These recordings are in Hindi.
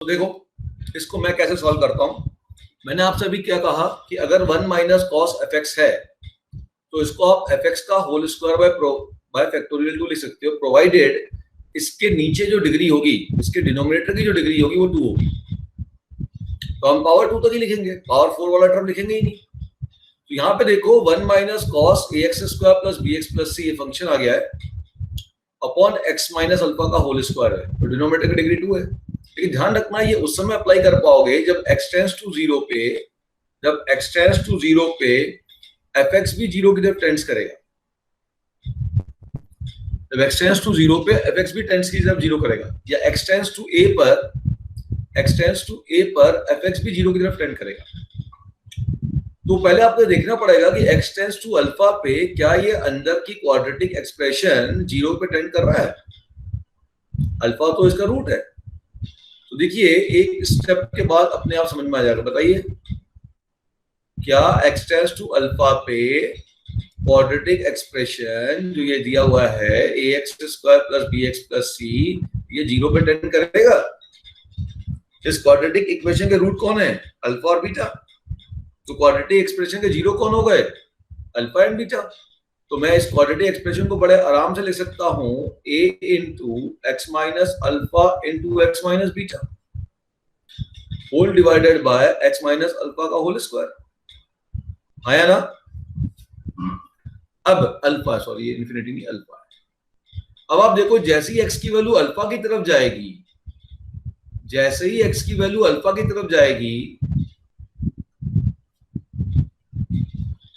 तो देखो इसको मैं कैसे सॉल्व करता हूं। मैंने आपसे अभी क्या कहा कि अगर 1 माइनस कॉस एफ एक्स है तो इसको आप एफ एक्स का होल स्क्वायर बाय फैक्टोरियल 2 लिख सकते हो, प्रोवाइडेड इसके नीचे जो डिग्री होगी, इसके डिनोमिनेटर की जो डिग्री होगी वो 2 होगी। तो हम पावर 2 तक ही लिखेंगे, पावर 4 वाला टर्म लिखेंगे ही नहीं। तो यहाँ पे देखो 1 minus cos a x square plus b x plus c, ये फंक्शन आ गया है अपॉन एक्स माइनस अल्फा का होल स्क्वायर है, तो डिनोमिनेटर की डिग्री 2 है। लेकिन ध्यान रखना ये उस समय अप्लाई कर पाओगे जब x टेंड्स टू 0 पे, जब x टेंड्स टू 0 पे fx भी 0 की तरफ टेंड्स करेगा। जब x टेंड्स टू 0 पे fx भी टेंड्स की तरफ 0 करेगा, या x टेंड्स टू a पर fx भी 0 की तरफ टेंड करेगा। तो पहले आपको देखना पड़ेगा कि x टेंड्स टू अल्फा पे क्या ये अंदर की क्वाड्रेटिक एक्सप्रेशन 0 पे टेंड कर रहा है। अल्फा तो इसका रूट है। तो देखिए एक स्टेप के बाद अपने आप समझ में आ जाएगा। बताइए क्या x टेंड्स टू अल्फा पे क्वाड्रेटिक एक्सप्रेशन जो ये दिया हुआ है ax square plus bx plus c, ये 0 पे टेंड करेगा। इस क्वाड्रेटिक इक्वेशन के रूट कौन है? अल्फा और बीटा। तो क्वाड्रेटिक एक्सप्रेशन के 0 कौन हो गए? Alpha and beta. तो मैं इस क्वाड्रेटिक एक्सप्रेशन को बड़े आराम से लिख सकता हूं a into x minus alpha into x minus beta whole divided by x minus alpha का होल स्क्वायर। आया ना? अब अल्फा, सॉरी ये इन्फिनिटी नहीं, अल्फा है। अब आप देखो जैसे ही एक्स की वैल्यू अल्फा की तरफ जाएगी, जैसे ही एक्स की वैल्यू अल्फा की तरफ जाएगी,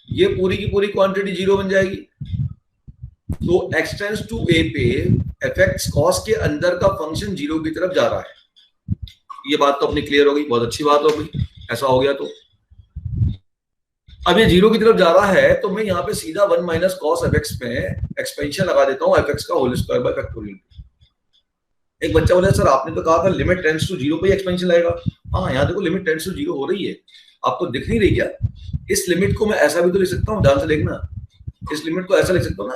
ये पूरी की पूरी क्वांटिटी 0 बन जाएगी। तो x टेंड्स टू a पे fx cos के अंदर का फंक्शन 0 की तरफ जा रहा है। ये बात तो अपनी क्लियर हो गई, बहुत अच्छी बात हो गई। ऐसा हो गया तो अब ये 0 की तरफ जा रहा है, तो मैं यहाँ पे सीधा 1 माइनस कॉस एफ एक्स में एक्सपेंशन लगा देता हूँ fx का होल स्क्वायर बाय फैक्टोरियल। एक बच्चा बोले सर आपने तो कहा था लिमिट टेंड्स टू 0 पे एक्सपेंशन लगेगा। हाँ यहाँ देखो लिमिट टेंड्स टू 0 हो रही है, आपको दिख नहीं रही क्या? इस लिमिट को मैं ऐसा भी तो लिख सकता हूँ, ध्यान से देखना। इस लिमिट को ऐसा लिख सकता हूँ ना,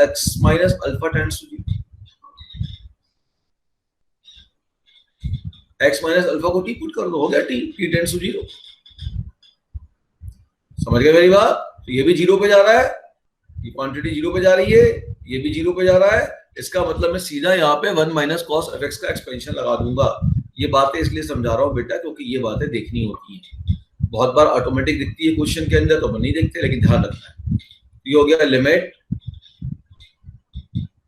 x minus alpha tends to 0, x minus alpha को t पुट कर दो, हो गया t टेंड्स टू 0। समझ गए मेरी बात? तो ये भी 0 पे जा रहा है, ये क्वांटिटी 0 पे जा रही है, ये भी 0 पे जा रहा है। इसका मतलब मैं सीधा यहाँ पे 1 माइनस कॉस एफ एक्स का एक्सपेंशन लगा दूंगा। ये बातें इसलिए समझा रहा हूँ बेटा क्योंकि ये बातें देखनी होती है। बहुत बार ऑटोमेटिक दिखती है क्वेश्चन के अंदर तो हम नहीं देखते, लेकिन ध्यान रखना है। ये हो गया limit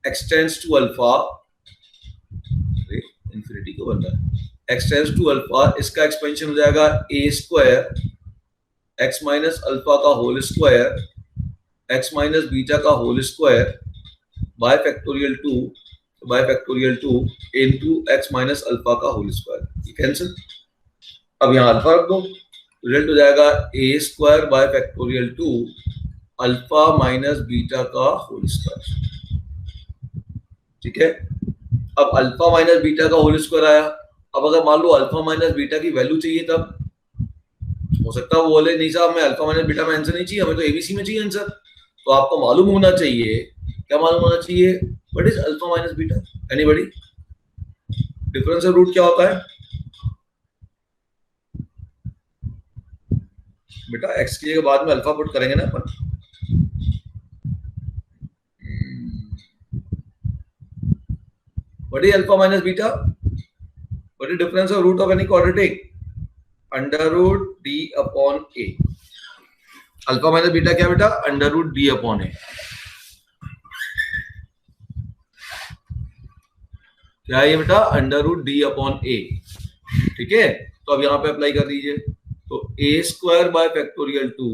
x tends to alpha, infinity को बन रहा है, x टेंड्स टू अल्फा, इसका एक्सपेंशन हो जाएगा a square x minus alpha का whole square x minus beta का whole square by factorial 2 into x minus alpha का होल स्क्वायर। ये कैंसिल। अब यहाँ अल्फा रख दो, रिजल्ट हो जाएगा a square by factorial 2 alpha minus beta का होल स्क्वायर। ठीक है, अब अल्फा माइनस बीटा का होल स्क्वायर आया। अब अगर मान लो अल्फा माइनस बीटा की वैल्यू चाहिए, तब हो सकता है वो बोले नहीं साहब मैं अल्फा माइनस बीटा में आंसर नहीं चाहिए, हमें तो एबीसी में चाहिए आंसर। तो आपको मालूम होना चाहिए, क्या मालूम होना चाहिए? What is alpha minus beta? Anybody? Difference of root क्या होता है बेटा? एक्स की जगह बाद में अल्फा पुट करेंगे ना अपन। What is alpha minus beta? What is difference of root of any quadratic? Under root D upon a. Alpha minus beta क्या बेटा? Under root D upon a. क्या है ये बेटा? Under root D upon a. ठीक है, तो अब यहाँ पे अप्लाई कर दीजिए। तो a square by factorial 2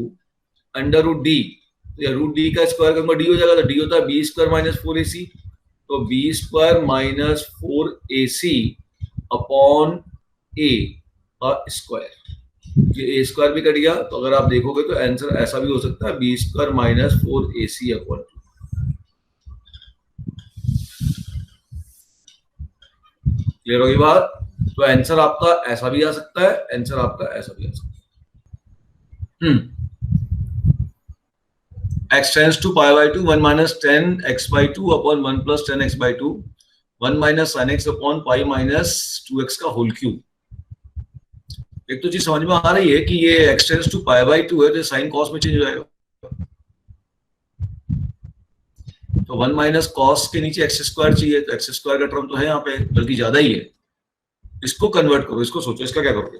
under root D, तो रूट डी का स्क्वायर करूंगा डी हो जाएगा, तो डी होता है बी स्क्वायर माइनस 4ac, तो b square minus 4ac upon a का स्क्वायर। ये a स्क्वायर भी कट गया, तो अगर आप देखोगे तो आंसर ऐसा भी हो सकता है b square minus 4ac upon 2। Clear होगी बात? तो आंसर आपका ऐसा भी आ सकता है, आंसर आपका ऐसा भी आ सकता है। x tends to pi by 2 1 minus 10x by 2 upon 1 plus 10x by 2 1 minus sin x upon pi minus 2x का होल क्यूब। एक तो चीज समझ में आ रही है कि ये x tends to pi by 2 है तो साइन कॉस में चेंज हो जाएगा, तो 1 माइनस कॉस के नीचे एक्स स्क्वायर चाहिए, तो एक्स स्क्वायर का टर्म तो है यहाँ पे, बल्कि ज्यादा ही है। इसको कन्वर्ट करो, इसको सोचो इसका क्या करोगे।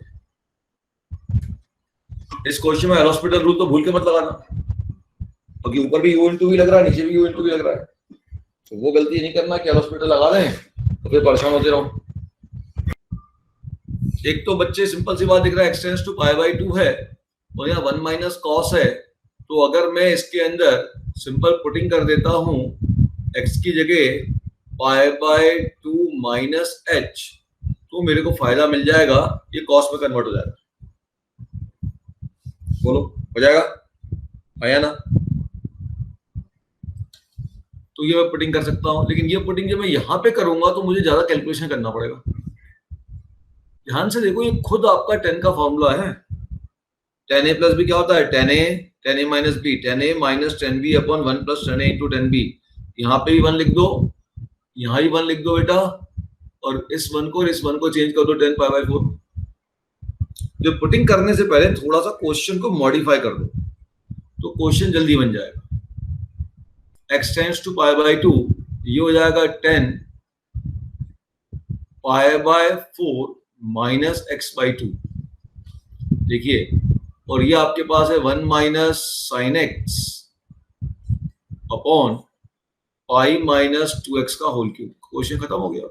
इस क्वेश्चन में एल हॉस्पिटल रूल तो भूल के मत लगाना, क्योंकि ऊपर भी यू इंटू भी लग रहा है, नीचे भी यू इंटू भी लग रहा है, तो वो गलती नहीं करना कि एल हॉस्पिटल लगा दें तो फिर परेशान होते रहो। एक तो बच्चे सिंपल सी बात दिख रहा है, x tends to pi by 2 है और यहाँ 1 माइनस कॉस है, तो अगर मैं इसके अंदर सिंपल पुटिंग कर देता हूं x की जगह पाई बाय 2 माइनस एच, तो मेरे को फायदा मिल जाएगा, ये कॉस में कन्वर्ट हो जाएगा। बोलो हो जाएगा, आया ना? तो ये मैं पुटिंग कर सकता हूं, लेकिन ये पुटिंग जब मैं यहां पे करूंगा तो मुझे ज्यादा कैलकुलेशन करना पड़ेगा। ध्यान से देखो, ये खुद आपका 10 का फॉर्मूला है। 10a प्लस बी क्या होता है? 10a minus b, 10a minus 10b upon 1 plus 10a into 10b। यहाँ पे भी 1 लिख दो, यहाँ ही 1 लिख दो बेटा, और इस 1 को चेंज कर दो 10 पाई बाई 4। जो पुटिंग करने से पहले थोड़ा सा क्वेश्चन को मॉडिफाई कर दो तो क्वेश्चन जल्दी बन जाएगा। x tends to pi by 2, ये हो जाएगा 10 pi by 4 minus x by 2। देखिए, और ये आपके पास है 1 minus sine x upon pi minus 2x का होल क्यूब। क्वेश्चन खत्म हो गया।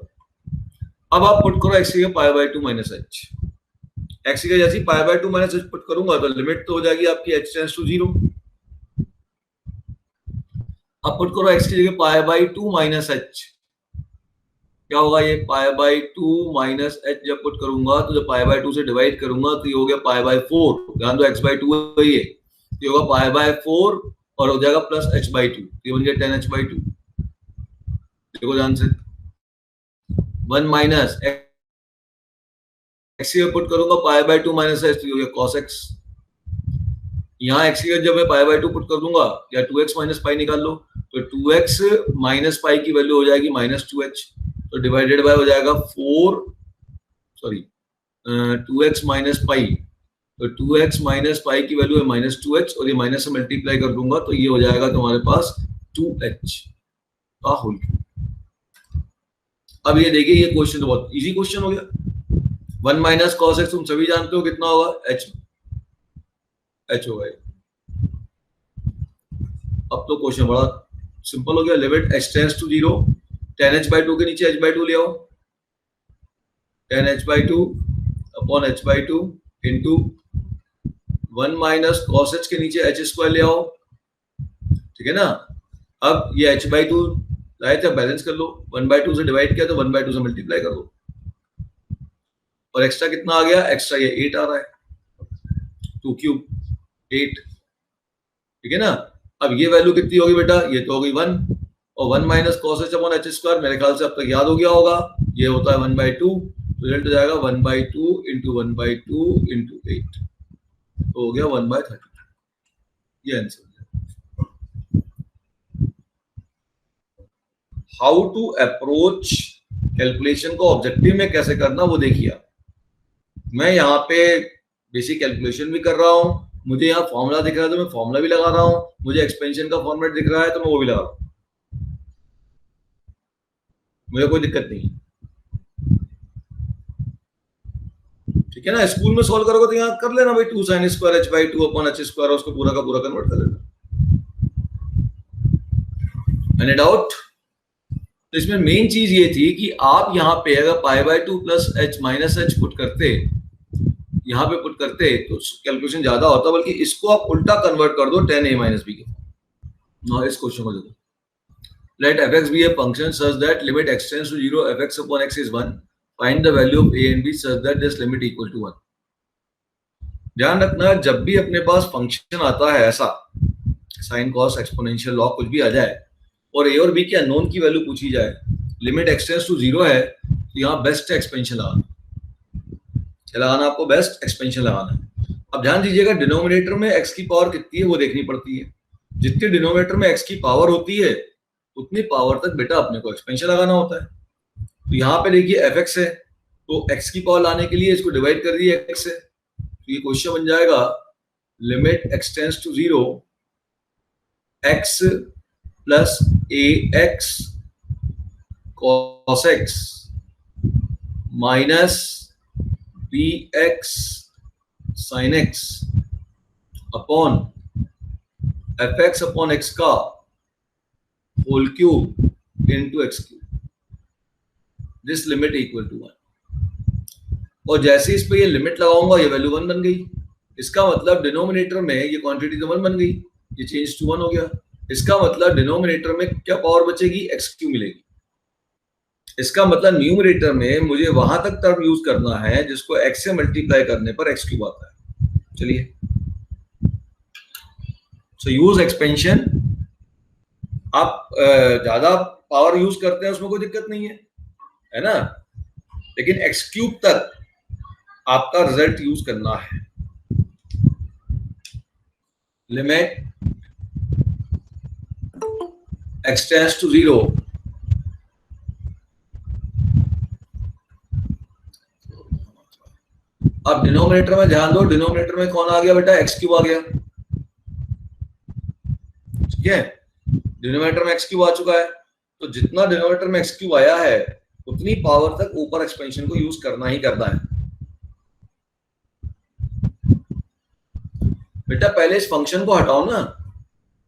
अब आप पुट करो x की जगह पाई बाई 2 माइनस एच। x की जगह जैसे पाई बाई 2 माइनस एच पुट करूंगा तो लिमिट तो हो जाएगी आपकी h टेंड्स टू 0। अब पुट करो x की जगह पाई बाई 2 माइनस एच, क्या होगा? ये पाई बाई 2 माइनस एच जब पुट करूंगा तो जब पाई बाई 2 से डिवाइड करूंगा तो ये हो गया पाई बाई 4। ध्यान दो, x बाई 2 है ये होगा पाई बाई 4 और हो जाएगा प्लस h बाई 2, ये बन गया 10h बाई 2। देखो ध्यान से, 1 माइनस x की पुट करूंगा पाई बाई 2 माइनस h, तो ये हो गया cos x। यहाँ x की जब मैं पाई बाई 2 पुट कर दूंगा, या 2x माइनस पाई निकाल लो, तो 2x माइनस पाई की वैल्यू हो जाएगी माइनस 2h, तो डिवाइडेड बाय हो जाएगा 2x माइनस पाई, तो 2x माइनस पाई की वैल्यू है माइनस 2h, और ये माइनस से मल्टीप्लाई कर दूंगा तो ये हो जाएगा तुम्हारे पास 2h का होल क्यूब। अब ये देखिए, ये क्वेश्चन तो बहुत इजी क्वेश्चन हो गया। 1 माइनस कॉस एक्स तुम सभी जानते हो कितना होगा? h होगा। अब तो क्वेश्चन बड़ा सिंपल हो गया। Limit h tends to 0, 10h by 2 के नीचे h बाई 2 ले आओ, 10h by 2 upon h by 2 into 1 minus cos h के नीचे h स्क्वायर ले आओ, ठीक है ना? अब ये h बाई 2 लाए थे, बैलेंस कर लो, 1 बाई 2 से डिवाइड किया तो 1 बाई 2 से मल्टीप्लाई कर दो, और एक्स्ट्रा कितना आ गया? एक्स्ट्रा ये 8 आ रहा है, 2 क्यूब 8, ठीक है ना? अब ये वैल्यू कितनी होगी बेटा? ये तो होगी 1, और 1 minus cos h upon h square मेरे ख्याल से अब तक याद हो गया होगा, ये होता है 1 बाई 2, तो रिजल्ट हो जाएगा 1 बाई 2 इंटू 1 बाई 2 इंटू 8, तो हो गया 1 बाई 32। ये answer. How to approach calculation को ऑब्जेक्टिव में कैसे करना वो देखिए। मैं यहाँ पे बेसिक कैलकुलेशन भी कर रहा हूँ, मुझे यहाँ फॉर्मूला दिख रहा है तो मैं फॉर्मूला भी लगा रहा हूँ, मुझे एक्सपेंशन का फॉर्मेट दिख रहा है तो मैं वो भी लगा रहा हूँ, मुझे कोई दिक्कत नहीं, ठीक है ना? स्कूल में सॉल्व करोगे तो यहाँ कर लेना भाई, 2 sine square h by 2 upon h square, उसको पूरा का पूरा कन्वर्ट कर लेना। Any doubt? तो इसमें मेन चीज ये थी कि आप यहाँ पे अगर पाई by 2 plus h minus h put करते, यहाँ पे पुट करते तो कैलकुलेशन ज्यादा होता, बल्कि इसको आप उल्टा कन्वर्ट कर दो 10a माइनस b के। ना इस क्वेश्चन को देखो, let fx be a function such that limit x tends to 0 fx upon x is 1, find the value of a and b such that this limit equal to 1। ध्यान रखना, जब भी अपने पास फंक्शन आता है ऐसा, साइन कॉस एक्सपोनेंशियल लॉग कुछ भी आ जाए और a और b के अननोन की वैल्यू पूछी जाए, लिमिट x टेंड्स टू 0 है, तो यहाँ बेस्ट एक्सपेंशन लगाना आपको बेस्ट एक्सपेंशन लगाना है। अब ध्यान दीजिएगा, डिनोमिनेटर में x की पावर कितनी है वो देखनी पड़ती है। जितने डिनोमिनेटर में x की पावर होती है उतनी पावर तक बेटा अपने को एक्सपेंशन लगाना होता है। तो यहाँ पे देखिए fx है, तो x की पावर लाने के लिए इसको डिवाइड कर दिए x से, तो ये क्वेश्चन बन जाएगा limit x tends to 0 x plus ax cos x minus bx sin x upon fx upon x का whole cube into x cube, this limit equal to 1। और जैसे इस पे ये लिमिट लगाऊंगा ये वैल्यू 1 बन गई। इसका मतलब डिनोमिनेटर में ये क्वांटिटी तो 1 बन गई, ये चेंज टू 1 हो गया। इसका मतलब डिनोमिनेटर में क्या पावर बचेगी, एक्स क्यू मिलेगी। इसका मतलब न्यूमरेटर में मुझे वहां तक टर्म यूज करना है जिसको x से मल्टीप्लाई करने पर x क्यूब आता है। चलिए, सो यूज एक्सपेंशन। आप ज्यादा पावर यूज करते हैं उसमें कोई दिक्कत नहीं है ना, लेकिन x क्यूब तक आपका रिजल्ट यूज करना है। लिमिट x टेंड्स टू 0 अब डिनोमिनेटर में ध्यान दो, डिनोमिनेटर में कौन आ गया बेटा, एक्स क्यूब आ गया। ठीक है, डिनोमिनेटर में एक्स क्यूब आ चुका है, तो जितना डिनोमिनेटर में एक्स क्यूब आया है उतनी पावर तक ऊपर एक्सपेंशन को यूज करना ही करना है। बेटा पहले इस फंक्शन को हटाओ ना,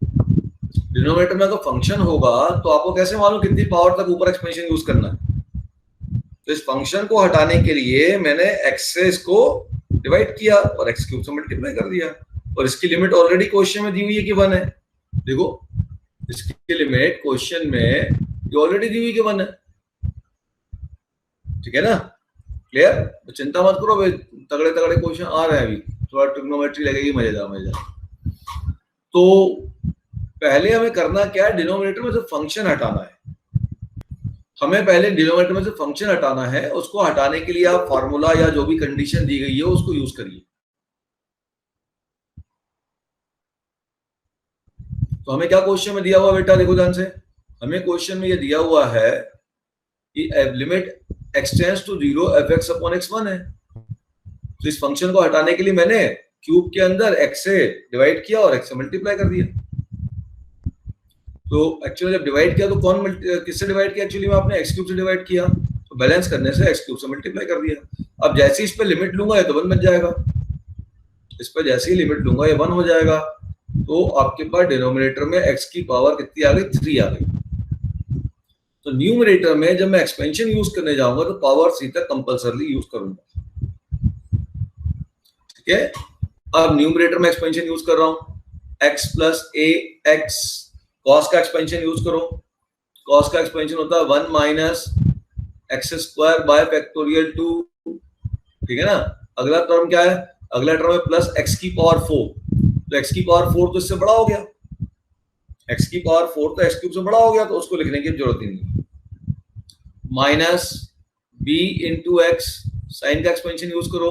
डिनोमिनेटर में अगर फंक्शन होगा तो आपको कैसे मालूम कितनी पावर तक ऊपर एक्सपेंशन यूज करना है। तो इस फंक्शन को हटाने के लिए मैंने x से इसको डिवाइड किया और x क्यूब से मल्टीप्लाई कर दिया, और इसकी लिमिट ऑलरेडी क्वेश्चन में दी हुई है कि 1 है। देखो इसकी लिमिट क्वेश्चन में ये ऑलरेडी दी हुई कि 1 है। ठीक है ना, क्लियर? तो चिंता मत करो भाई, तगड़े तगड़े क्वेश्चन आ रहे हैं अभी, थोड़ा ट्रिग्नोमेट्री लगेगी, मजेदार। तो पहले हमें करना क्या है, डिनोमिनेटर में से फंक्शन हटाना है। हमें पहले डिनोमिनेटर में से फंक्शन हटाना है, उसको हटाने के लिए आप फार्मूला या जो भी कंडीशन दी गई है उसको यूज करिए। तो हमें क्या क्वेश्चन में दिया हुआ बेटा, देखो ध्यान से, हमें क्वेश्चन में ये दिया हुआ है कि limit x tends to 0 fx upon x1 है। तो इस फंक्शन को हटाने के लिए मैंने क्यूब के अंदर x से डिवाइड किया और x से मल्टीप्लाई कर दिया। तो एक्चुअली जब डिवाइड किया तो किससे डिवाइड किया, एक्चुअली में आपने एक्स क्यूब से डिवाइड किया, तो बैलेंस करने से एक्स क्यूब से मल्टीप्लाई कर दिया। अब जैसे इस पे लिमिट लूंगा ये तो 1 बन जाएगा, इस पे जैसे ही लिमिट लूंगा ये 1 हो जाएगा। तो आपके पास डिनोमिनेटर में x की पावर कितनी आ गई, 3 आ गई। तो न्यूमरेटर में जब मैं एक्सपेंशन यूज करने जाऊंगा तो पावर 3 तक कंपल्सरली यूज करूंगा। ठीक है, अब न्यूमरेटर में एक्सपेंशन यूज कर रहा हूं, x प्लस ए एक्स, कॉस का एक्सपेंशन यूज करो, कॉस का एक्सपेंशन होता है 1 minus x square by factorial 2। ठीक है ना, अगला टर्म क्या है, अगला टर्म है प्लस एक्स की पावर 4। तो एक्स की पावर 4 तो इससे बड़ा हो गया, एक्स की पावर 4 तो एक्स क्यूब से बड़ा हो गया, तो उसको लिखने की जरूरत ही नहीं। Minus b into x, sine का एक्सपेंशन यूज करो,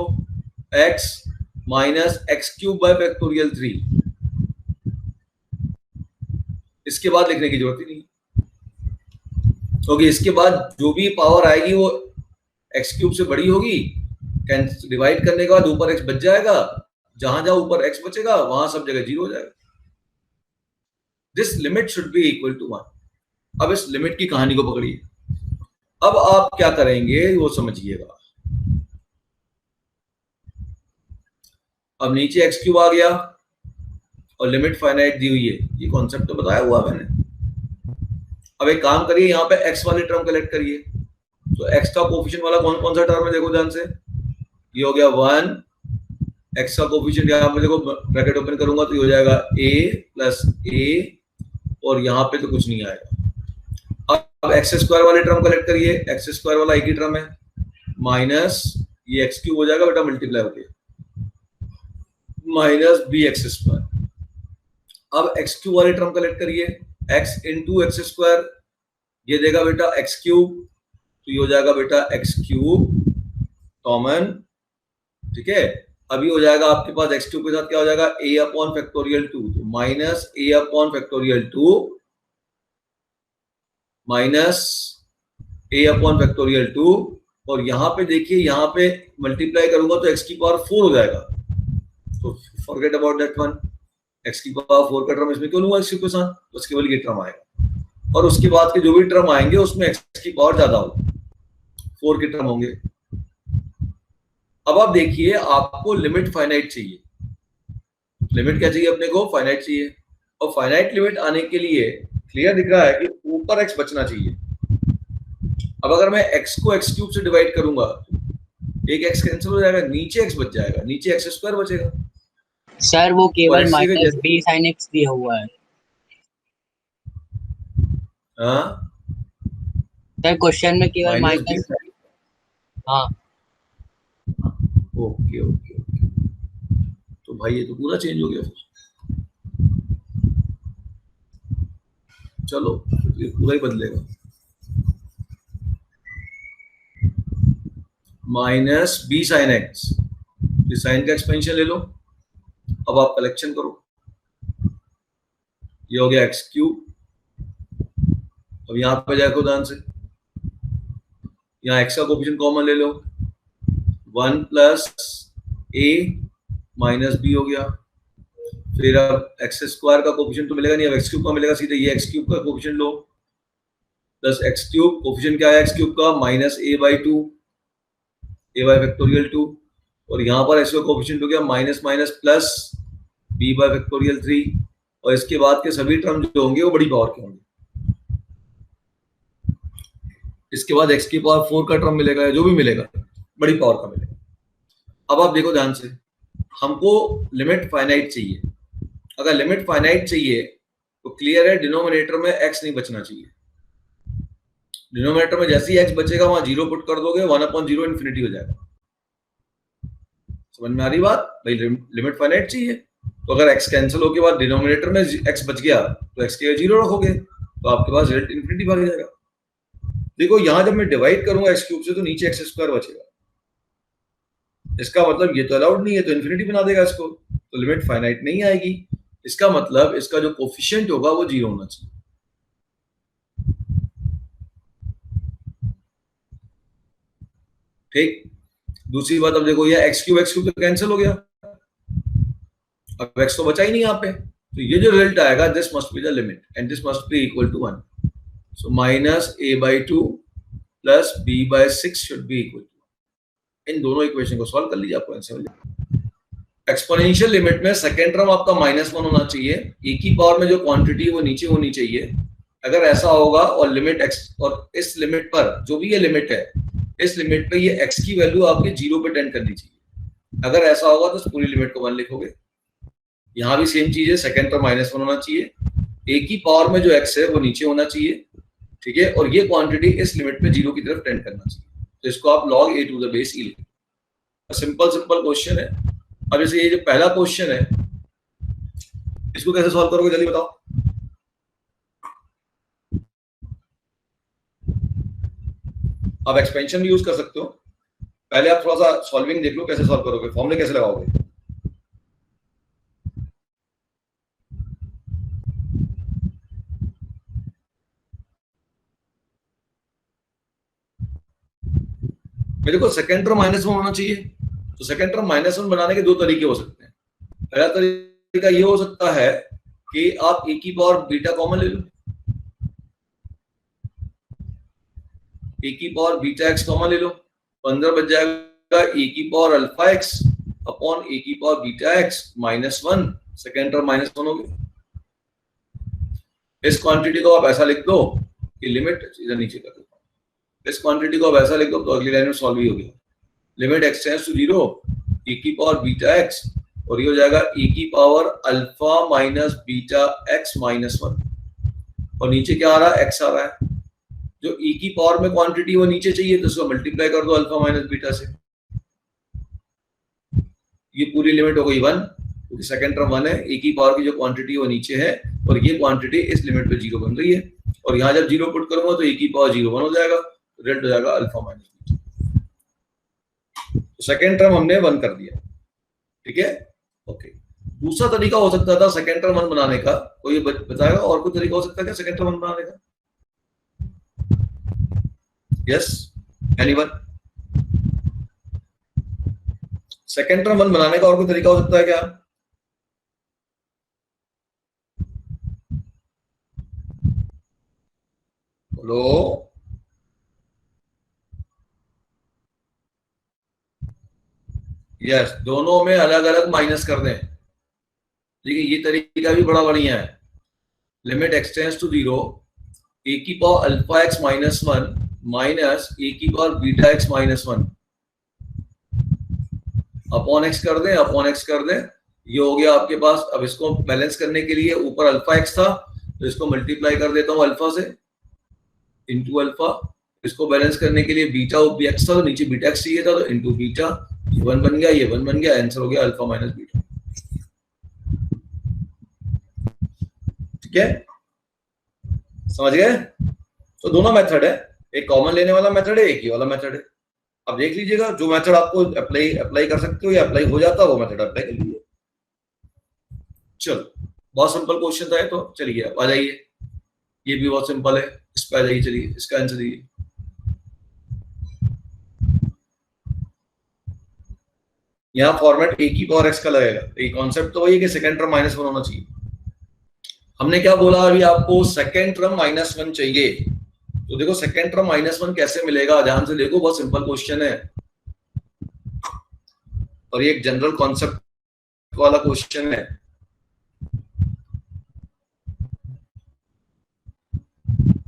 x minus x cube by factorial 3। इसके बाद लिखने की जरूरत ही नहीं, क्योंकि इसके बाद जो भी पावर आएगी वो एक्स क्यूब से बड़ी होगी। डिवाइड करने के बाद ऊपर एक्स बच जाएगा, जहां जहां ऊपर एक्स बचेगा वहां सब जगह 0 हो जाएगा। This limit should be equal to 1। अब इस लिमिट की कहानी को पकड़िए, अब आप क्या करेंगे वो समझिएगा। अब नीचे एक्स क्यूब आ गया और लिमिट फाइनाइट दी हुई है, ये कॉन्सेप्ट तो बताया हुआ मैंने। अब एक काम करिए, यहाँ पे x वाली टर्म कलेक्ट करिए। तो x का कोफिशिएंट वाला कौन कौन सा टर्म है, देखो ध्यान से, ये हो गया 1, x का कोफिशिएंट यहाँ पे देखो ब्रैकेट ओपन करूंगा तो ये हो जाएगा a प्लस a, और यहाँ पे तो कुछ नहीं आएगा। अब एक्स स्क्वायर वाले टर्म कलेक्ट करिए, एक्स स्क्वायर वाला एक ही टर्म है, माइनस ये एक्स क्यूब हो जाएगा बेटा मल्टीप्लाई होके, माइनस बी एक्स स्क्वायर। अब एक्स क्यूब वाली टर्म कलेक्ट करिए, x इंटू एक्स स्क्वायर, ये देगा बेटा एक्स क्यूब, तो ये हो जाएगा बेटा एक्स क्यूब कॉमन। ठीक है, अभी हो जाएगा आपके पास एक्स क्यूब के साथ क्या हो जाएगा, a अपॉन फैक्टोरियल 2, तो minus a upon factorial 2 minus a upon factorial 2, और यहाँ पे देखिए यहाँ पे मल्टीप्लाई करूंगा तो x की पावर 4 हो जाएगा, तो forget about that one. x की पावर 4 का टर्म इसमें क्यों लूंगा x के साथ, बस केवल ये टर्म आएगा और उसके बाद के जो भी टर्म आएंगे उसमें x की पावर ज्यादा होगी, 4 के टर्म होंगे। अब आप देखिए आपको लिमिट फाइनाइट चाहिए, लिमिट क्या चाहिए अपने को, फाइनाइट चाहिए। और फाइनाइट लिमिट आने के लिए क्लियर दिख रहा है कि ऊपर x बचना चाहिए। अब अगर मैं x को x क्यूब से डिवाइड करूंगा, एक x कैंसिल हो जाएगा, नीचे x बच जाएगा, नीचे x स्क्वायर बचेगा। सर वो केवल x minus b sine x दिया हुआ है। हाँ सर क्वेश्चन में केवल माइनस, हाँ ओके ओके ओके, तो भाई ये तो पूरा चेंज हो गया फिर। चलो ये पूरा ही बदलेगा। Minus b sine x, sine का एक्सपेंशन ले लो। अब आप कलेक्शन करो, ये हो गया एक्स क्यूब। अब यहां पे जाए ध्यान से, यहाँ एक्स का कोफिशिएंट कॉमन ले लो, 1 प्लस ए माइनस बी हो गया। फिर अब एक्स स्क्वायर का कोफिशिएंट तो मिलेगा नहीं, अब एक्स क्यूब का मिलेगा, सीधे ये एक्स क्यूब का कोफिशिएंट लो प्लस एक्स क्यूब, कोफिशिएंट क्या है एक्स क्यूब का, minus a by 2, a by factorial 2, और यहाँ पर एक्स का कोफिशिएंट हो गया minus minus plus b by factorial 3, और इसके बाद के सभी टर्म जो होंगे वो बड़ी पावर के होंगे। इसके बाद x की पावर 4 का टर्म मिलेगा, या जो भी मिलेगा बड़ी पावर का मिलेगा। अब आप देखो ध्यान से, हमको लिमिट फाइनाइट चाहिए। अगर लिमिट फाइनाइट चाहिए तो क्लियर है डिनोमिनेटर में x नहीं बचना चाहिए। डिनोमिनेटर में जैसे ही x बचेगा वहां 0 पुट कर दोगे, 1/0 इन्फिनिटी हो जाएगा। समझ में आ रही बात भाई, लिमिट फाइनाइट चाहिए। तो अगर x कैंसिल होके बाद डिनोमिनेटर में x बच गया तो x के 0 रखोगे तो आपके पास रिजल्ट इन्फिनिटी भाग जाएगा। देखो यहां जब मैं डिवाइड करूंगा एक्स क्यूब से तो नीचे एक्स स्क्वायर बचेगा, इसका मतलब ये तो अलाउड नहीं है, तो इन्फिनिटी बना देगा इसको, तो लिमिट फाइनाइट नहीं आएगी। इसका मतलब इसका जो कोफिशिएंट होगा वो 0 होना चाहिए। ठीक, दूसरी बात अब देखो, ये एक्स क्यूब तो कैंसिल हो गया, अब एक्स तो बचा ही नहीं यहाँ पे, तो ये जो रिजल्ट आएगा this must be the limit and this must be equal to 1। So minus a by 2 plus b by 6 should be equal to, इन दोनों इक्वेशन को सॉल्व कर लीजिए, आपको आंसर मिल जाएगा। एक्सपोनेंशियल लिमिट में सेकेंड टर्म आपका -1 होना चाहिए, e की पावर में जो क्वांटिटी है वो नीचे होनी चाहिए। अगर ऐसा होगा और लिमिट x, और इस लिमिट पर जो भी ये लिमिट है, इस लिमिट पे ये x की वैल्यू आपके 0 पे टेंड करनी चाहिए। अगर ऐसा होगा तो पूरी लिमिट को 1 लिखोगे। यहाँ भी सेम चीज है, सेकेंड टर्म -1 होना चाहिए, a की पावर में जो x है वो नीचे होना चाहिए, ठीक है, और ये क्वांटिटी इस लिमिट पे 0 की तरफ टेंड करना चाहिए। तो इसको आप log a to the base e लिखें। सिंपल क्वेश्चन है। अब जैसे ये जो पहला क्वेश्चन है, इसको कैसे सॉल्व करोगे जल्दी बताओ। आप एक्सपेंशन भी यूज कर सकते हो, पहले आप थोड़ा सा सॉल्विंग देख लो कैसे सॉल्व करोगे, फॉर्मूले कैसे लगाओगे। देखो सेकेंड टर्म -1 होना चाहिए, तो सेकेंड टर्म -1 बनाने के दो तरीके हो सकते हैं। पहला तरीका ये हो सकता है कि आप e की पावर बीटा कॉमन ले लो, e की पावर बीटा x कॉमन ले लो, तो अंदर बच जाएगा e की power alpha x upon e की power beta x -1, second term -1 हो गया। इस क्वांटिटी को आप ऐसा लिख दो कि लिमिट, इधर नीचे कर दो, इस क्वांटिटी को आप ऐसा लिख दो तो अगली लाइन में सॉल्व ही हो गया। Limit x tends to 0, e की पावर बीटा x, और ये हो जाएगा e की power alpha minus beta x -1, और नीचे क्या आ रहा है, x आ रहा है। जो e की पावर में क्वांटिटी वो नीचे चाहिए तो उसको मल्टीप्लाई कर दो अल्फा माइनस बीटा से, ये पूरी लिमिट हो गई 1, क्योंकि सेकंड टर्म 1 है, e की पावर की जो क्वांटिटी वो नीचे है और ये क्वांटिटी इस लिमिट पे 0 बन रही है, और यहाँ जब 0 पुट करूंगा तो e की पावर 0 1 हो जाएगा, रिजल्ट हो जाएगा अल्फा माइनस बीटा। तो सेकंड टर्म हमने 1 कर दिया, ठीक है, ओके। दूसरा तरीका हो सकता था सेकंड टर्म 1 बनाने का, कोई बताएगा और कोई तरीका हो सकता है क्या सेकंड टर्म 1 बनाने का? Yes, anyone? सेकेंड टर्म 1 बनाने का और कोई तरीका हो सकता है क्या? बोलो। यस, दोनों में अलग अलग माइनस कर दें। देखिए ये तरीका भी बड़ा बढ़िया है। Limit x tends to 0, a की power alpha x minus 1 minus a की power beta x minus 1 upon x कर दें, अपॉन एक्स कर दें। ये हो गया आपके पास। अब इसको बैलेंस करने के लिए ऊपर अल्फा एक्स था तो इसको मल्टीप्लाई कर देता हूं अल्फा से इंटू अल्फा। इसको बैलेंस करने के लिए बीटा एक्स था तो नीचे बीटा एक्स चाहिए था तो इंटू बीटा। ये 1 बन गया, ये 1 बन गया, आंसर हो गया अल्फा माइनस बीटा। ठीक है, समझ गए? तो दोनों मेथड है, एक कॉमन लेने वाला मेथड है, एक ही वाला मेथड है। अब देख लीजिएगा जो मेथड आपको अप्लाई कर सकते हो या अप्लाई हो जाता है वो मेथड अप्लाई कर लीजिए। चलो, बहुत सिंपल क्वेश्चन था तो चलिए अब आ जाइए। ये भी बहुत सिंपल है, इस पे आ जाइए। चलिए इसका आंसर दीजिए। यहाँ फॉर्मेट ए की पावर एक्स का लगेगा। ये कॉन्सेप्ट तो वही है कि सेकंड टर्म -1 होना चाहिए। हमने क्या बोला अभी आपको? सेकंड टर्म -1 चाहिए। तो देखो सेकंड टर्म -1 कैसे मिलेगा, ध्यान से देखो, बहुत सिंपल क्वेश्चन है और ये एक जनरल कॉन्सेप्ट वाला क्वेश्चन है।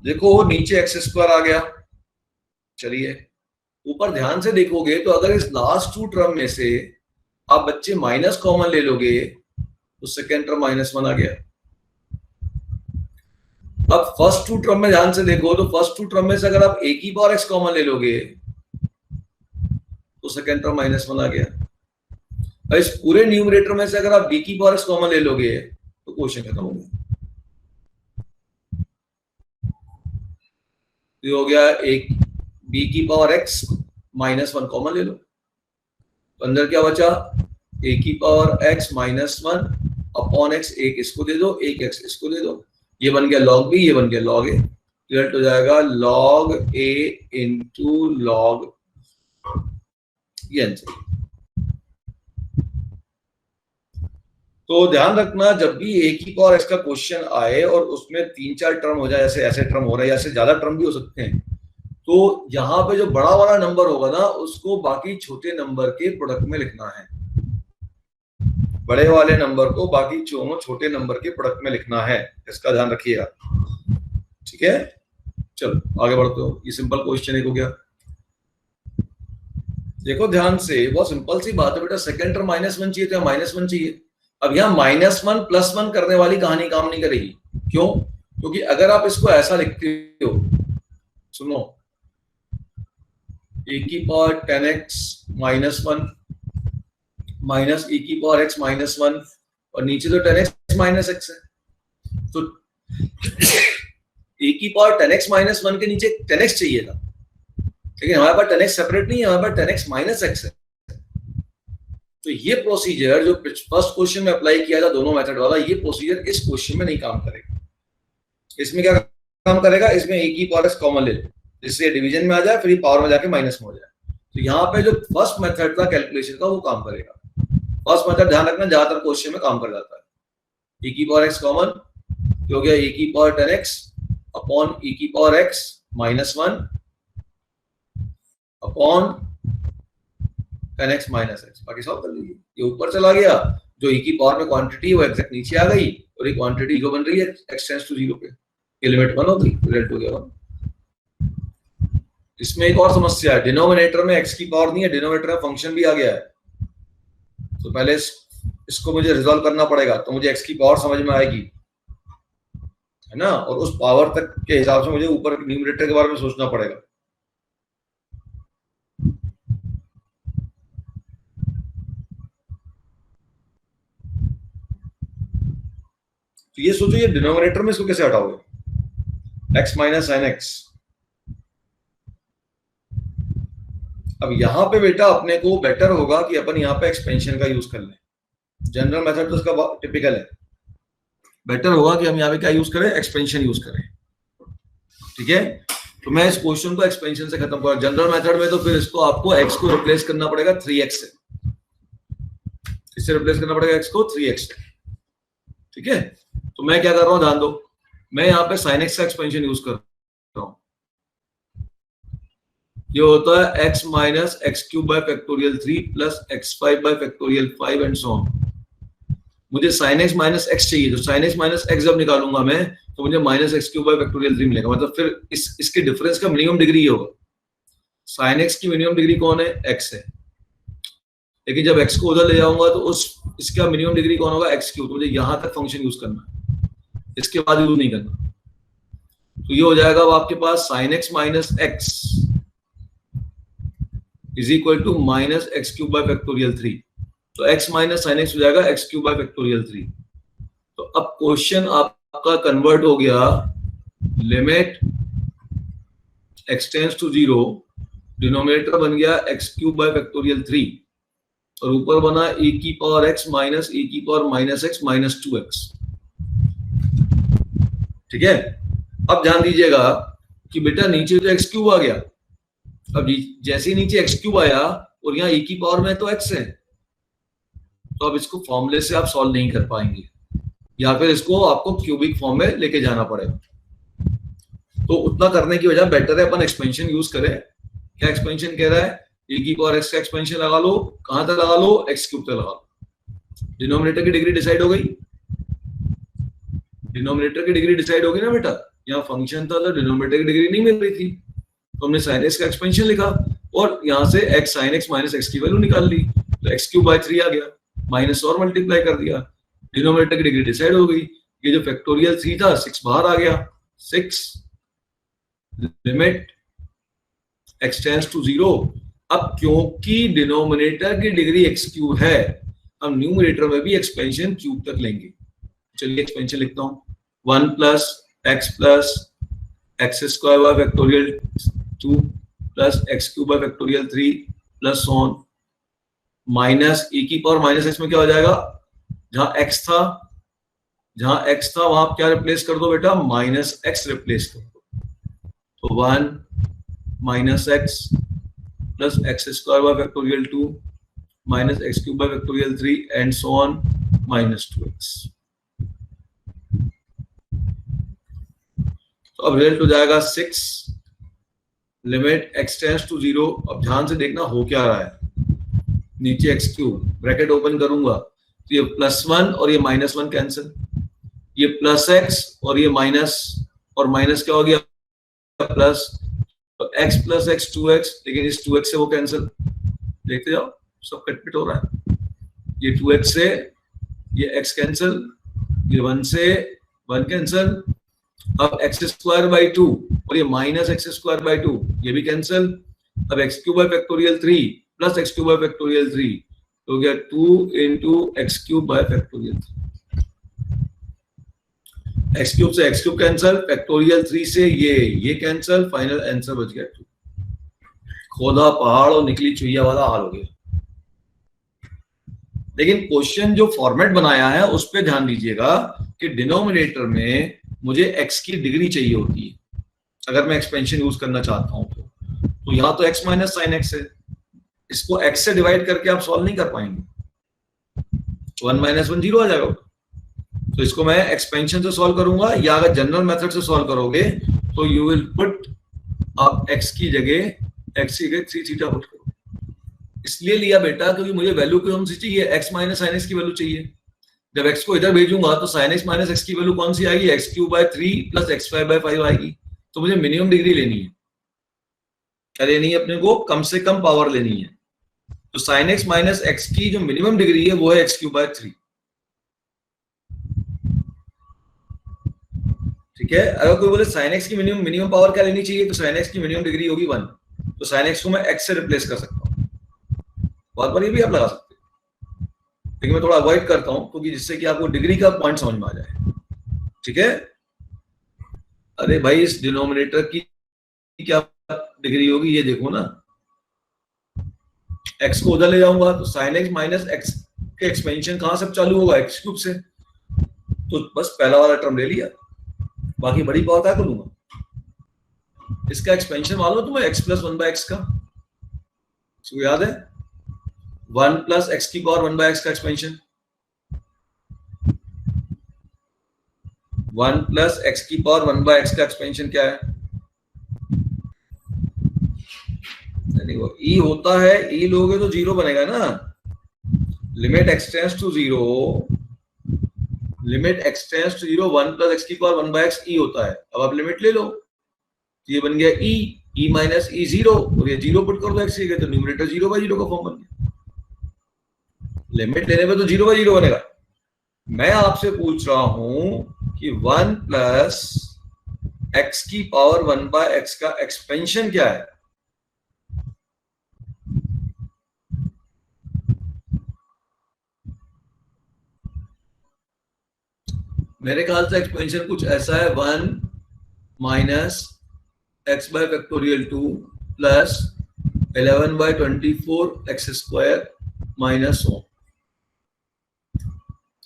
देखो नीचे एक्स स्क्वायर आ गया। चलिए ऊपर ध्यान से देखोगे तो अगर इस लास्ट 2 टर्म में से आप बच्चे माइनस कॉमन ले लोगे तो सेकेंड टर्म -1 आ गया। अब फर्स्ट 2 टर्म में ध्यान से देखो तो फर्स्ट 2 टर्म में से अगर आप ए की पावर एक्स कॉमन ले लोगे तो सेकेंड टर्म -1 आ गया। और इस पूरे न्यूमरेटर में से अगर आप बी की पावर एक्स कॉमन ले लोगे तो क्वेश्चन खत्म हो गया। ये हो गया एक बी की पावर एक्स -1 कॉमन ले लो तो अंदर क्या बचा? ए की पावर एक्स -1 अपॉन एक्स। एक इसको दे दो, एक एक्स इसको दे दो। ये बन गया log b, ये बन गया log a। रिजल्ट हो जाएगा log a इंटू log, ये आंसर। तो ध्यान रखना जब भी ए की पावर एक्स का क्वेश्चन आए और उसमें 3-4 टर्म हो जाए, ऐसे ऐसे टर्म हो रहे हैं, ऐसे ज्यादा टर्म भी हो सकते हैं, तो यहाँ पे जो बड़ा वाला नंबर होगा ना उसको बाकी छोटे नंबर के प्रोडक्ट में लिखना है। बड़े वाले नंबर को बाकी छोटे नंबर के प्रोडक्ट में लिखना है, इसका ध्यान रखिएगा। ठीक है, चलो आगे बढ़ते हो। ये सिंपल क्वेश्चन एक हो गया। देखो ध्यान से, बहुत सिंपल सी बात है बेटा। सेकंड टर्म -1 चाहिए तो यहाँ -1 चाहिए। अब यहाँ -1 + 1 करने वाली कहानी काम नहीं करेगी। क्यों? क्योंकि अगर आप इसको ऐसा लिखते हो, सुनो, ए की पावर 10x -1 माइनस ए की पावर x -1 और नीचे तो 10x - x है, तो ए की पावर 10x -1 के नीचे 10x चाहिए था, लेकिन हमारे पास 10x सेपरेट नहीं है, हमारे पास 10x - x है। तो ये प्रोसीजर जो फर्स्ट क्वेश्चन में अप्लाई किया था दोनों मेथड वाला, ये प्रोसीजर इस क्वेश्चन में नहीं काम करेगा। इसमें क्या काम करेगा? इसमें ए की पावर x कॉमन ले लो, जिससे डिवीजन में आ जाए, फिर पावर में जाके माइनस में हो जाए। तो यहाँ पे जो फर्स्ट मेथड था कैलकुलेशन का वो काम करेगा। फर्स्ट मेथड ध्यान रखना ज्यादातर क्वेश्चन में काम कर जाता है। ए की पावर x कॉमन हो गया, ए की पावर 10x अपॉन ए की power x -1 upon 10x - x। बाकी सॉल्व कर लीजिए। ये ऊपर चला गया, जो ए की पावर में क्वांटिटी है वो एग्जैक्ट नीचे आ गई और ये क्वांटिटी जो बन रही है x टेंड्स टू 0 पे, ये लिमिट 1 हो गई, रिजल्ट हो गया 1। इसमें एक और समस्या है, डिनोमिनेटर में x की पावर नहीं है, डिनोमिनेटर में फंक्शन भी आ गया है। तो पहले इसको मुझे रिजॉल्व करना पड़ेगा, तो मुझे x की पावर समझ में आएगी, है ना, और उस पावर तक के हिसाब से मुझे ऊपर न्यूमरेटर के बारे में सोचना पड़ेगा। तो ये सोचो, ये डिनोमिनेटर में इसको कैसे हटाओगे? x - sin x। अब यहां पे बेटा अपने को बेटर होगा कि अपन यहाँ पे एक्सपेंशन का यूज कर लें। जनरल मेथड तो इसका टिपिकल है, बेटर होगा कि हम यहाँ पे क्या यूज करें? एक्सपेंशन यूज करें। ठीक है, तो मैं इस क्वेश्चन को एक्सपेंशन से खत्म करूंगा। जनरल मेथड में तो फिर इसको आपको x को रिप्लेस करना पड़ेगा 3x से, इससे रिप्लेस करना पड़ेगा x को 3x। ठीक है, तो मैं क्या कर रहा हूं ध्यान दो, मैं यहाँ पे sin x का एक्सपेंशन यूज कर रहा हूं। ये होता है x minus x cube by factorial 3 plus x5 bye factorial 5 and so on. मुझे sin x माइनस एक्स चाहिए, तो sin x माइनस एक्स जब निकालूंगा मैं तो मुझे minus x cube by factorial 3 मिलेगा। मतलब फिर इसके डिफरेंस का मिनिमम डिग्री होगा। sin x की मिनिमम डिग्री कौन है? x है। लेकिन जब x को उधर ले जाऊंगा तो इसका मिनिमम डिग्री कौन होगा? x cube. तो मुझे यहां तक फंक्शन यूज करना है, इसके बाद यूज नहीं करना। तो ये हो जाएगा अब आपके पास sin x minus x is equal to minus x cube by factorial 3। तो x माइनस साइन एक्स हो जाएगा एक्स क्यूब बाय फैक्टोरियल 3। तो अब क्वेश्चन आपका कन्वर्ट हो गया, limit x tends to 0, denominator बन गया x क्यूब बाय फैक्टोरियल 3 और ऊपर बना e की पावर x माइनस e की power minus x minus 2x। ठीक है, अब ध्यान दीजिएगा कि बेटा नीचे तो x क्यूब आ गया। अब जैसे ही नीचे x क्यूब आया और यहाँ e की पावर में तो x है, तो अब इसको फॉर्मूले से आप सॉल्व नहीं कर पाएंगे, या फिर इसको आपको क्यूबिक फॉर्म में लेके जाना पड़ेगा। तो उतना करने की वजह बेटर है अपन एक्सपेंशन यूज करें। क्या एक्सपेंशन कह रहा है? e की पावर x का एक्सपेंशन लगा लो। कहां तक लगा लो? x क्यूब तक लगा लो। डिनोमिनेटर की डिग्री डिसाइड हो गई, डिनोमिनेटर की डिग्री डिसाइड होगी ना बेटा। यहाँ फंक्शन था तो डिनोमिनेटर की डिग्री नहीं मिल रही थी, तो हमने sin x का एक्सपेंशन लिखा और यहाँ से x sin x minus x की वैल्यू निकाल ली, तो x क्यूब बाय 3 आ गया, माइनस और मल्टीप्लाई कर दिया, डिनोमिनेटर की डिग्री डिसाइड हो गई। ये जो फैक्टोरियल 3 था 6 बाहर आ गया, 6 लिमिट x टेंड्स टू 0। अब क्योंकि डिनोमिनेटर की डिग्री x क्यूब है, हम न्यूमरेटर में भी एक्सपेंशन क्यूब तक लेंगे। चलिए एक्सपेंशन लिखता हूं, 1 plus x square by factorial 2 plus x cube by factorial 3 plus on minus e की पावर माइनस एक्स में क्या हो जाएगा? जहां x था वहां क्या रिप्लेस कर दो बेटा? माइनस एक्स रिप्लेस कर दो। तो 1 minus x plus x square by factorial 2 minus x cube by factorial 3 and so on minus 2x। तो अब रिजल्ट हो जाएगा 6 लिमिट x टेंड्स टू 0। अब ध्यान से देखना हो क्या रहा है, नीचे x क्यूब, ब्रैकेट ओपन करूंगा तो ये +1 और ये -1 कैंसिल, ये प्लस x और ये माइनस, और माइनस क्या हो गया? प्लस। तो x प्लस x 2x, लेकिन इस 2x से वो कैंसिल, देखते जाओ सब कट हो रहा है। ये 2x से ये x कैंसिल, ये 1 से 1 कैंसिल। अब एक्स स्क्वायर बाई 2 और ये माइनस एक्स स्क्वायर बाई 2 ये भी कैंसिल। अब x cube by factorial 3 plus x cube by factorial 3 तो गया 2 into x cube by factorial 3। X cube से एक्स क्यूब कैंसिल, फैक्टोरियल 3 से ये कैंसिल, फाइनल आंसर बच गया 2। खोदा पहाड़ और निकली चुईया वाला हाल हो गया। लेकिन क्वेश्चन जो फॉर्मेट बनाया है उस पर ध्यान दीजिएगा कि डिनोमिनेटर में मुझे x की डिग्री चाहिए होती है अगर मैं एक्सपेंशन यूज करना चाहता हूं तो यहां तो x माइनस साइन एक्स है, इसको x से डिवाइड करके आप सॉल्व नहीं कर पाएंगे, 1 माइनस 1 0 आ जाएगा। तो इसको मैं एक्सपेंशन से सॉल्व करूंगा, या अगर जनरल मेथड से सॉल्व करोगे तो यू विल पुट आप x की जगह 3 थीटा पुट करो। इसलिए लिया बेटा क्योंकि मुझे वैल्यू कौन सी चाहिए? x माइनस साइन एक्स की वैल्यू चाहिए। जब x को इधर भेजूंगा तो sin x माइनस एक्स की वैल्यू कौन सी आएगी? x cube by 3 plus x5 by 5 आएगी। तो मुझे मिनिमम डिग्री लेनी है, क्या लेनी है अपने को? कम से कम पावर लेनी है। तो sin x माइनस एक्स की जो मिनिमम डिग्री है वो है x क्यूब बाय 3। ठीक है, अगर कोई बोले sin x की मिनिमम पावर क्या लेनी चाहिए, तो sin x की मिनिमम डिग्री होगी 1। तो sin x को मैं x से रिप्लेस कर सकता हूँ। बहुत बार ये भी आप लगा सकते हैं, लेकिन मैं थोड़ा अवॉइड करता हूं क्योंकि जिससे कि आपको डिग्री का पॉइंट समझ में आ जाए। ठीक है, अरे भाई इस डिनोमिनेटर की क्या डिग्री होगी ये देखो ना, x को उधर ले जाऊंगा तो sin x माइनस एक्स के एक्सपेंशन कहां से चालू होगा? x क्यूब से। तो बस पहला वाला टर्म ले लिया, बाकी बड़ी पावर क्या करूंगा? इसका एक्सपेंशन मान लो तो मैं x प्लस 1 बाय एक्स का, इसको याद है 1 प्लस एक्स की पावर 1 बाय एक्स का एक्सपेंशन, 1 प्लस एक्स की पावर 1 बाय एक्स का एक्सपेंशन क्या है? ई होता है, ई लोगे तो जीरो बनेगा ना। Limit x tends to zero, limit x tends to zero 1 plus x की पावर 1 बाय एक्स ई होता है। अब आप लिमिट ले लो, ये बन गया ई, ई माइनस ई जीरो, और ये जीरो पुट कर दो एक्स की जगह, तो न्यूमरेटर जीरो बाय जीरो का फॉर्म बन गया। लिमिट लेने पे तो जीरो बाय जीरो बनेगा। मैं आपसे पूछ रहा हूं कि 1 प्लस एक्स की पावर 1 बाय एक्स का एक्सपेंशन क्या है? मेरे ख्याल से एक्सपेंशन कुछ ऐसा है, 1 minus x by factorial 2 plus 11 by 24 x square minus 1।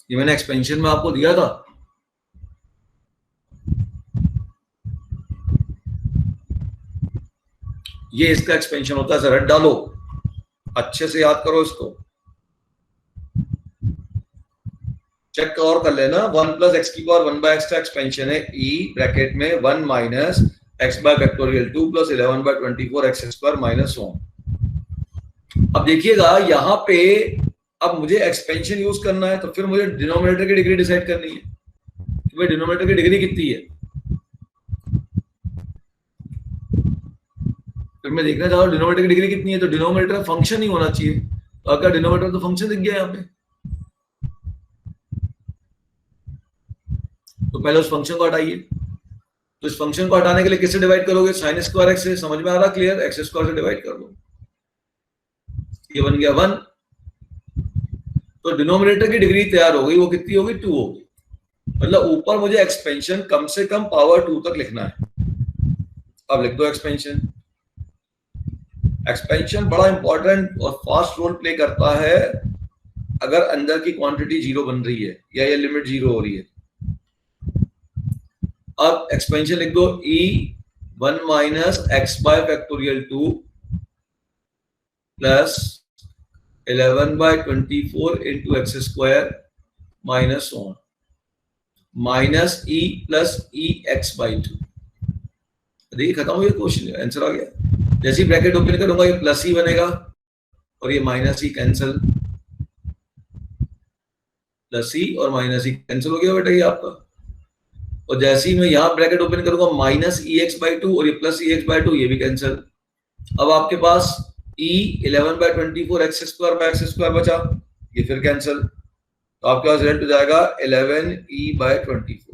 ये मैंने एक्सपेंशन में आपको दिया था। ये इसका एक्सपेंशन होता है, सर रट डालो, अच्छे से याद करो इसको, चेक और कर लेना। 1 प्लस एक्स की पावर 1 बाय एक्स का एक्सपेंशन है ई ब्रैकेट में 1 minus x by factorial 2 plus 11 by 24 x square minus 1। अब देखिएगा यहां पे, अब मुझे एक्सपेंशन यूज करना है, तो फिर मुझे डिनोमिनेटर की डिग्री डिसाइड करनी है कि भाई डिनोमिनेटर की डिग्री कितनी है। फिर मैं देखना चाहता हूं डिनोमिनेटर की डिग्री कितनी है, तो डिनोमिनेटर फंक्शन ही होना चाहिए। तो अगर डिनोमिनेटर तो फंक्शन दिख गया यहाँ पे, तो पहले उस फंक्शन को हटाइए। तो इस फंक्शन को हटाने के लिए किससे डिवाइड करोगे? साइन स्क्वायर एक्स से। समझ में आ रहा? क्लियर? एक्स स्क्वायर से डिवाइड कर दो, ये बन गया 1। तो डिनोमिनेटर की डिग्री तैयार हो गई, वो कितनी होगी? 2 होगी। मतलब ऊपर मुझे एक्सपेंशन कम से कम पावर 2 तक लिखना है। अब लिख दो एक्सपेंशन। एक्सपेंशन बड़ा इंपॉर्टेंट और फास्ट रोल प्ले करता है अगर अंदर की क्वांटिटी जीरो बन रही है या ये लिमिट जीरो हो रही है। अब एक्सपेंशन लिख दो, e 1 minus x by factorial 2 plus 11 by 24 into x square minus 1 minus e plus e x by 2। देखिए खत्म हो गया क्वेश्चन, आंसर आ गया। जैसे ही ब्रैकेट ओपन करूंगा ये प्लस ई बनेगा और ये माइनस ई कैंसिल, प्लस ई और माइनस ई कैंसिल हो गया बेटा ये आपका। और जैसे ही मैं यहां ब्रैकेट ओपन करूंगा माइनस ई एक्स बाई 2 और ये प्लस ई एक्स बाई 2, ये भी कैंसिल। अब आपके पास ई 11 by 24 x square by x square बचा, ये फिर कैंसिल। तो आपके पास रिजल्ट हो जाएगा 11 ई बाय 24।